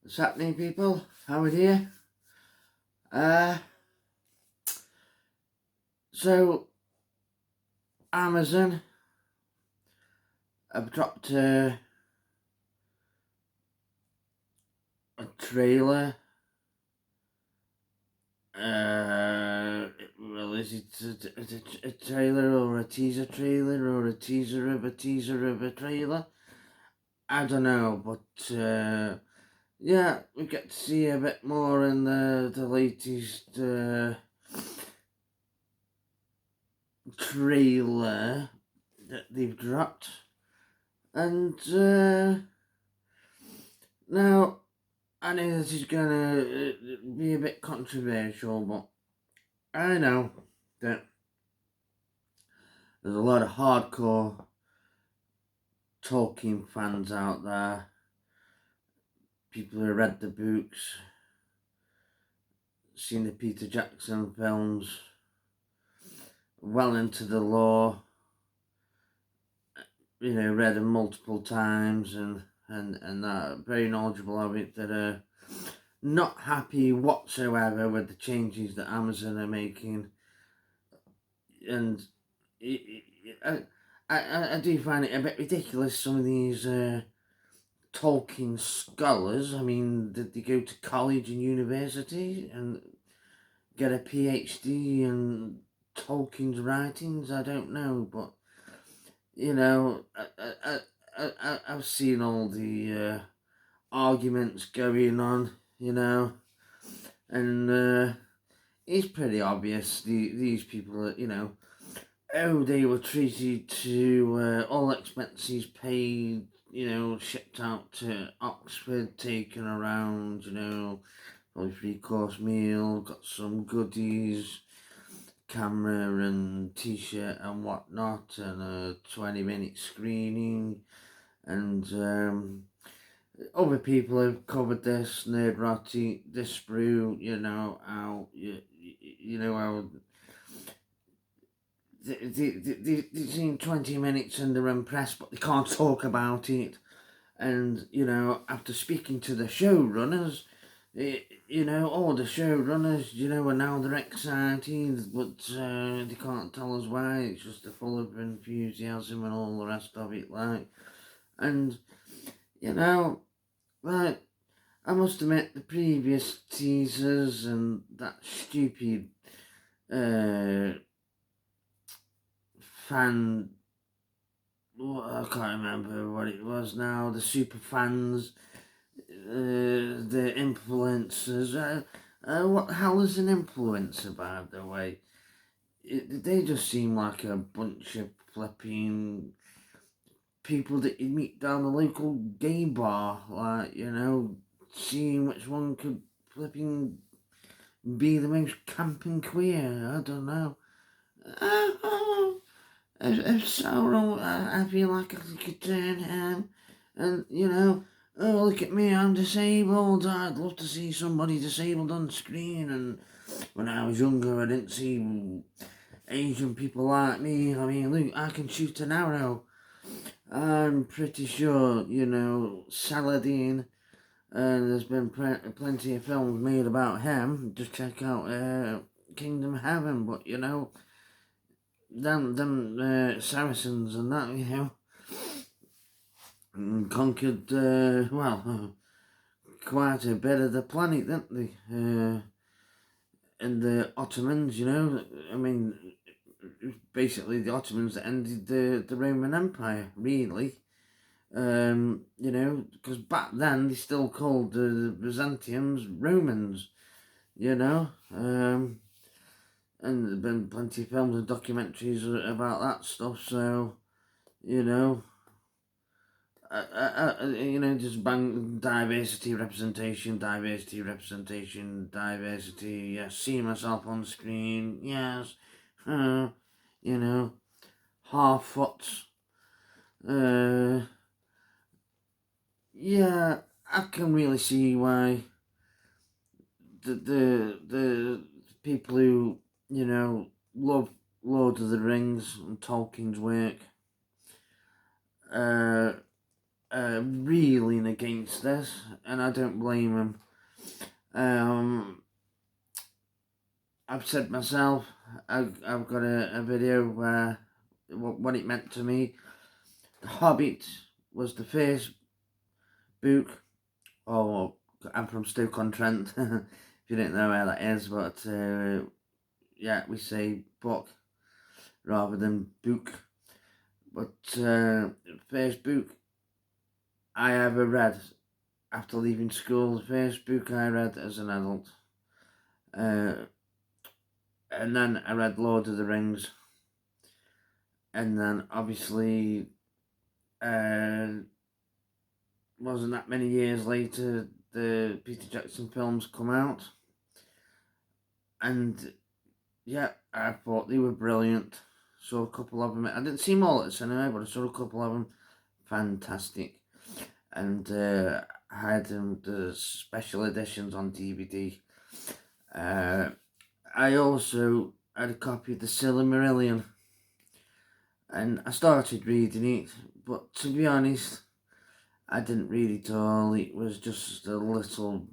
What's happening, people? How are you? Uh, so Amazon have dropped a trailer. Well, is it a trailer or a teaser trailer or a teaser of a trailer? I don't know, but yeah, we get to see a bit more in the latest trailer that they've dropped, and now I know this is gonna be a bit controversial, but I know that there's a lot of hardcore Tolkien fans out there, people who read the books, seen the Peter Jackson films, well into the lore, read them multiple times and that, very knowledgeable of it, that are not happy whatsoever with the changes that Amazon are making. And I do find it a bit ridiculous, some of these Tolkien scholars. I mean, did they go to college and university and get a PhD in Tolkien's writings? I don't know, but I've seen all the arguments going on, and it's pretty obvious these people are, they were treated to all expenses paid, shipped out to Oxford, taken around, probably 3-course meal, got some goodies, camera and t-shirt and whatnot, and a 20-minute screening, and other people have covered this, Nerdrotty, this brew, how, how they've seen 20 minutes and they're impressed, but they can't talk about it. And, after speaking to the showrunners, all the showrunners, and now they're excited, but they can't tell us why. It's just full of enthusiasm and all the rest of it, And, like, I must admit, the previous teasers and that stupid fan, I can't remember what it was now, the super fans, the influencers. What the hell is an influencer, by the way? They just seem like a bunch of flipping people that you meet down the local gay bar, seeing which one could flipping be the most camping queer. I don't know. If so, I feel like I could turn him, and oh, look at me, I'm disabled. I'd love to see somebody disabled on screen. And when I was younger, I didn't see Asian people like me. I mean, look, I can shoot an arrow. I'm pretty sure, Saladin, and there's been plenty of films made about him. Just check out Kingdom Heaven, but them Saracens and that, conquered, quite a bit of the planet, didn't they? And the Ottomans, I mean, basically the Ottomans that ended the Roman Empire, really. Because back then they still called the Byzantians Romans, and there's been plenty of films and documentaries about that stuff, so, just bang diversity, yes, see myself on screen, yes, half foot, yeah, I can really see why the people who, love Lord of the Rings and Tolkien's work, reeling against this, and I don't blame him. I've said myself, I've got a video where what it meant to me. The Hobbit was the first book. Oh, I'm from Stoke-on-Trent, if you don't know where that is, but yeah, we say book rather than book. But first book I ever read after leaving school, the first book I read as an adult. And then I read Lord of the Rings. And then obviously, wasn't that many years later, the Peter Jackson films come out. And yeah, I thought they were brilliant. Saw a couple of them. I didn't see them all at the cinema, but I saw a couple of them. Fantastic. And I had the special editions on DVD. I also had a copy of the Silmarillion, and I started reading it, but to be honest, I didn't read it all. It was just a little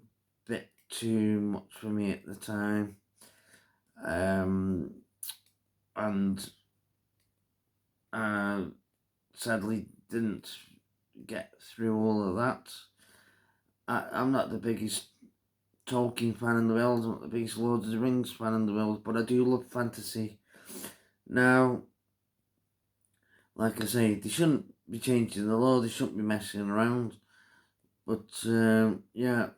bit too much for me at the time. And sadly didn't get through all of that. I'm not the biggest Tolkien fan in the world, I'm not the biggest Lord of the Rings fan in the world, but I do love fantasy. Now, like I say, they shouldn't be changing the law, they shouldn't be messing around. But yeah,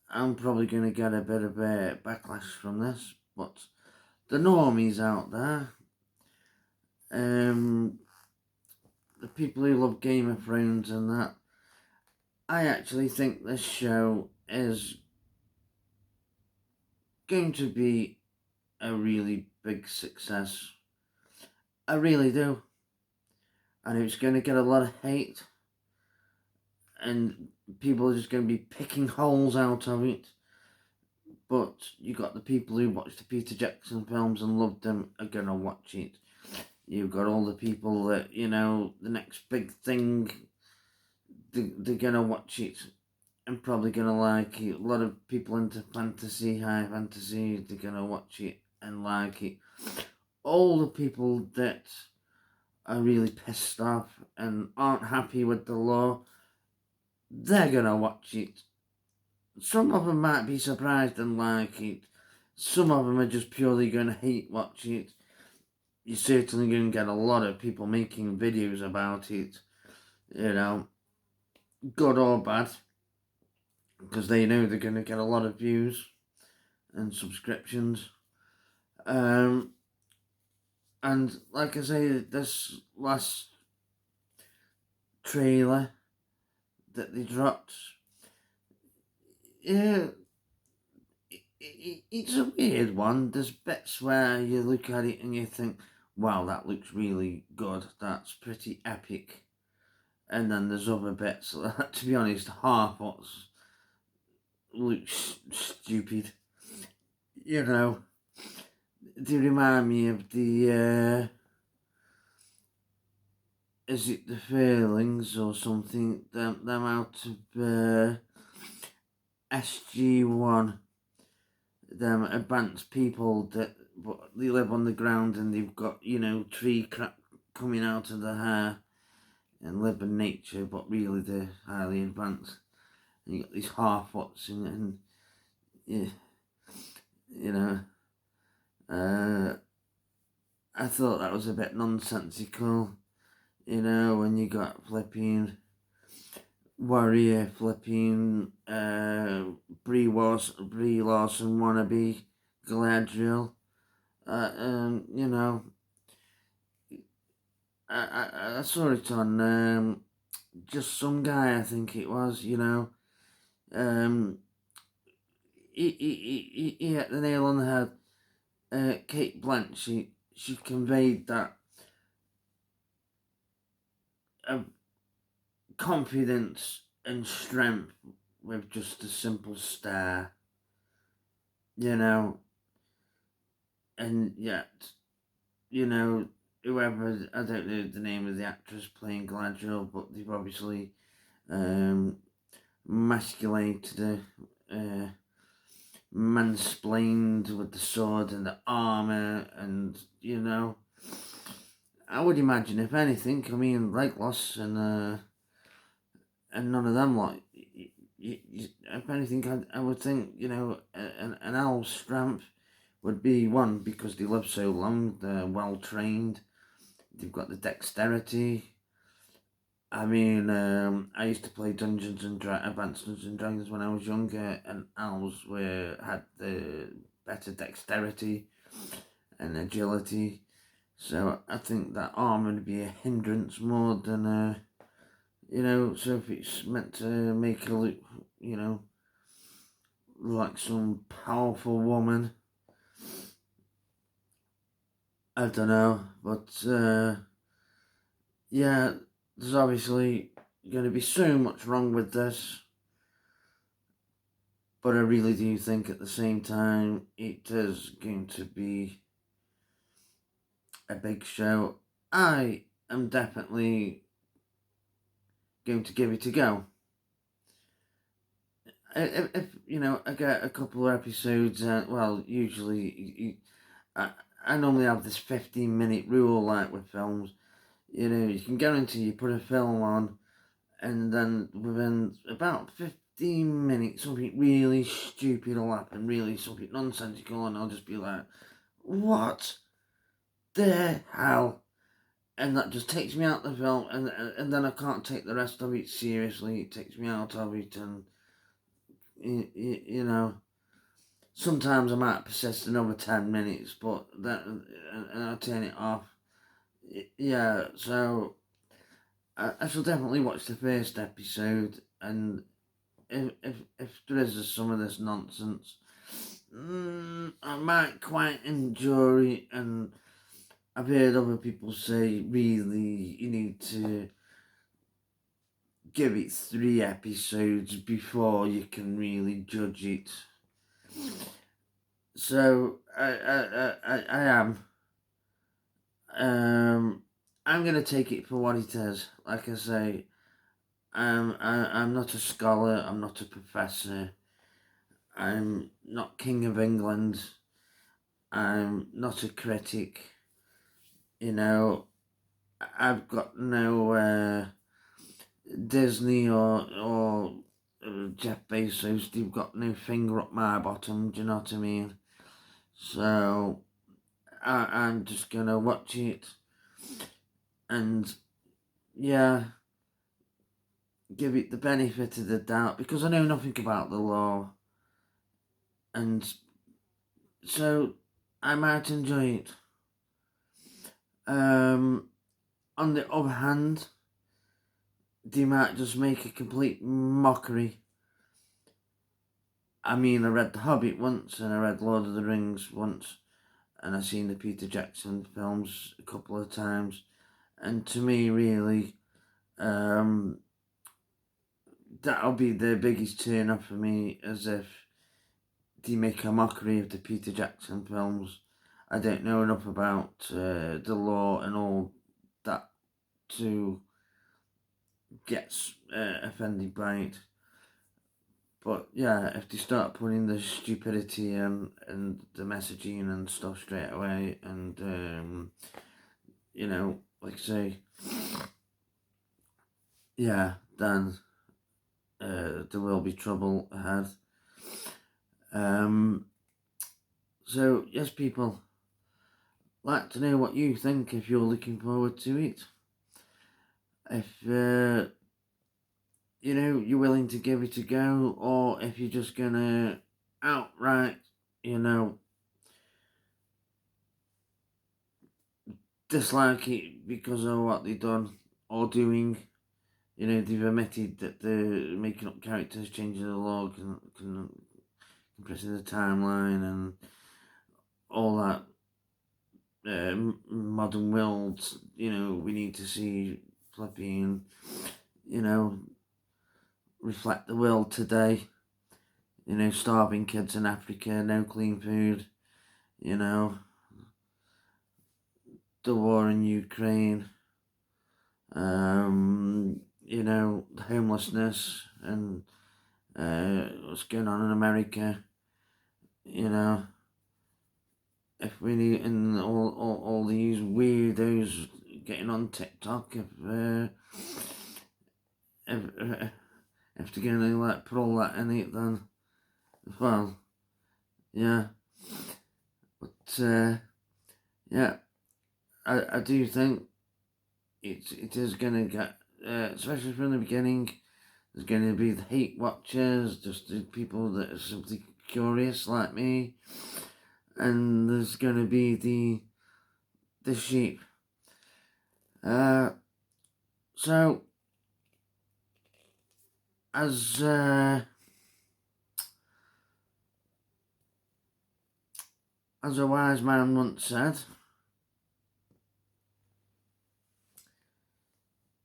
I'm probably going to get a bit of a backlash from this. But the normies out there, the people who love Game of Thrones and that, I actually think this show is going to be a really big success. I really do. And it's going to get a lot of hate. And people are just going to be picking holes out of it. But you got the people who watch the Peter Jackson films and loved them are going to watch it. You've got all the people that, you know, the next big thing, they're going to watch it and probably going to like it. A lot of people into fantasy, high fantasy, they're going to watch it and like it. All the people that are really pissed off and aren't happy with the law, they're going to watch it. Some of them might be surprised and like it. Some of them are just purely going to hate watch it. You're certainly going to get a lot of people making videos about it, you know, good or bad, because they know they're going to get a lot of views and subscriptions. And like I say, this last trailer that they dropped, yeah, it's a weird one. There's bits where you look at it and you think, wow, that looks really good. That's pretty epic. And then there's other bits that, to be honest, half what's looks stupid. You know, they remind me of the, is it the Fairlings or something? Them out of SG1. Them advanced people that they live on the ground and they've got, you know, tree crap coming out of their hair and live in nature, but really they're highly advanced. And you got these half-wits and yeah, you know, I thought that was a bit nonsensical, you know, when you got flipping warrior, flipping Brie Larson wannabe Galadriel, you know, I saw it on Just Some Guy, I think it was, you know. He hit the nail on the head. Cate Blanchett, she conveyed that confidence and strength with just a simple stare, you know. And yet, you know, whoever, I don't know the name of the actress playing Galadriel, but they've obviously masculated, mansplained with the sword and the armour, and I would imagine, if anything, I mean, Legolas and none of them, like, if anything, I would think, an owl's strength would be one, because they live so long, they're well trained, they've got the dexterity. I mean, I used to play Advanced Dungeons and Dragons when I was younger, and owls had the better dexterity and agility. So I think that armor would be a hindrance more than so if it's meant to make her look, like some powerful woman, I don't know, but yeah, there's obviously going to be so much wrong with this, but I really do think at the same time it is going to be a big show. I am definitely going to give it a go. If I get a couple of episodes, well, usually I normally have this 15-minute rule, like with films. You can guarantee you put a film on, and then within about 15 minutes, something really stupid will happen, really something nonsensical, and I'll just be like, what the hell? And that just takes me out of the film, and then I can't take the rest of it seriously. It takes me out of it, and sometimes I might persist another 10 minutes, but and I turn it off. Yeah, so I shall definitely watch the first episode, and if there is some of this nonsense, I might quite enjoy it. And I've heard other people say, really, you need to give it 3 episodes before you can really judge it. So I am. I'm gonna take it for what it is. Like I say, I'm not a scholar. I'm not a professor. I'm not King of England. I'm not a critic. I've got no Disney or Jeff Bezos. They've got no finger up my bottom. Do you know what I mean? So I'm just gonna watch it, and yeah, give it the benefit of the doubt, because I know nothing about the law, and so I might enjoy it. On the other hand, they might just make a complete mockery. I mean, I read The Hobbit once, and I read Lord of the Rings once, and I've seen the Peter Jackson films a couple of times, and to me, really, that'll be the biggest turn off for me, as if they make a mockery of the Peter Jackson films. I don't know enough about the law and all that to get offended by it. But yeah, if they start putting the stupidity and the messaging and stuff straight away, and like I say, yeah, then there will be trouble ahead. So yes, people, like to know what you think if you're looking forward to it. If you're willing to give it a go, or if you're just gonna outright, dislike it because of what they've done or doing. They've admitted that they're making up characters, changing the log, and compressing the timeline, and all that modern world. We need to see flipping, reflect the world today. Starving kids in Africa, no clean food. The war in Ukraine. you know, homelessness and what's going on in America, you know, if we need, and all these weirdos getting on TikTok, if they're gonna like put all that in it, then well, yeah, but yeah, I do think it is gonna get, especially from the beginning. There's gonna be the hate watchers, just the people that are simply curious like me, and there's gonna be the sheep. So as as a wise man once said,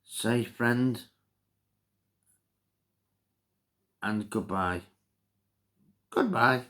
say friend and goodbye. Goodbye.